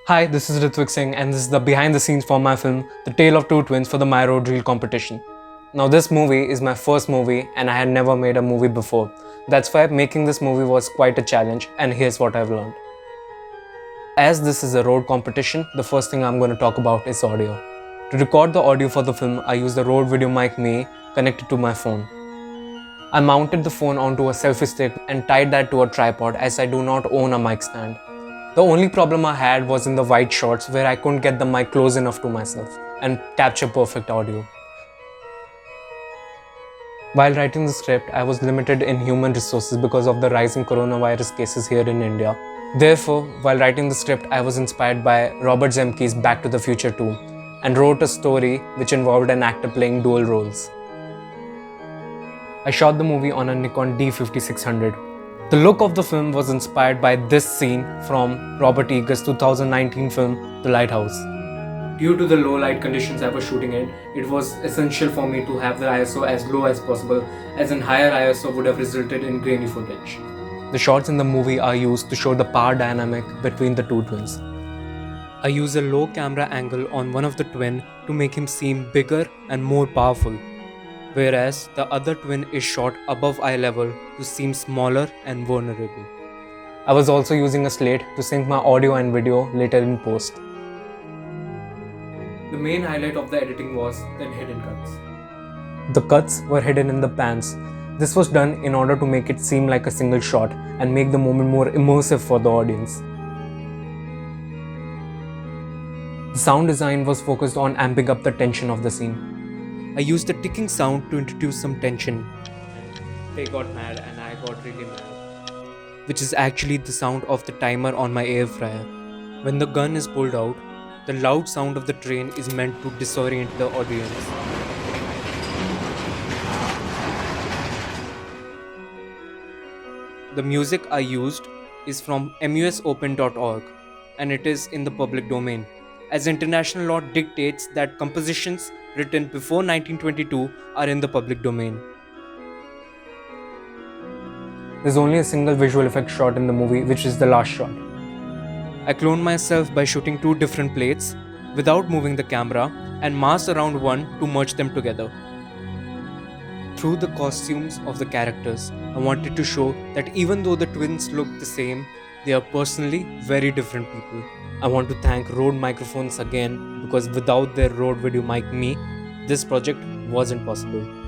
Hi, this is Ritwik Singh and this is the behind the scenes for my film, The Tale of Two Twins for the My Road Reel competition. Now this movie is my first movie and I had never made a movie before. That's why making this movie was quite a challenge and here's what I've learned. As this is a road competition, the first thing I'm going to talk about is audio. To record the audio for the film, I used the Rode Video Mic Me connected to my phone. I mounted the phone onto a selfie stick and tied that to a tripod as I do not own a mic stand. The only problem I had was in the wide shots where I couldn't get the mic close enough to myself and capture perfect audio. While writing the script, I was limited in human resources because of the rising coronavirus cases here in India. Therefore, while writing the script, I was inspired by Robert Zemke's Back to the Future 2 and wrote a story which involved an actor playing dual roles. I shot the movie on a Nikon D5600. The look of the film was inspired by this scene from Robert Eggers' 2019 film, The Lighthouse. Due to the low light conditions I was shooting in, it was essential for me to have the ISO as low as possible, as in higher ISO would have resulted in grainy footage. The shots in the movie are used to show the power dynamic between the two twins. I use a low camera angle on one of the twin to make him seem bigger and more powerful, whereas the other twin is shot above eye level to seem smaller and vulnerable. I was also using a slate to sync my audio and video later in post. The main highlight of the editing was the hidden cuts. The cuts were hidden in the pans. This was done in order to make it seem like a single shot and make the moment more immersive for the audience. The sound design was focused on amping up the tension of the scene. I used a ticking sound to introduce some tension. They got mad and I got really mad, which is actually the sound of the timer on my air fryer. When the gun is pulled out, the loud sound of the train is meant to disorient the audience. The music I used is from musopen.org and it is in the public domain, as international law dictates that compositions written before 1922 are in the public domain. There's only a single visual effect shot in the movie, which is the last shot. I cloned myself by shooting two different plates without moving the camera and masked around one to merge them together. Through the costumes of the characters, I wanted to show that even though the twins look the same, they are personally very different people. I want to thank Rode Microphones again because without their Rode Video Mic Me, this project wasn't possible.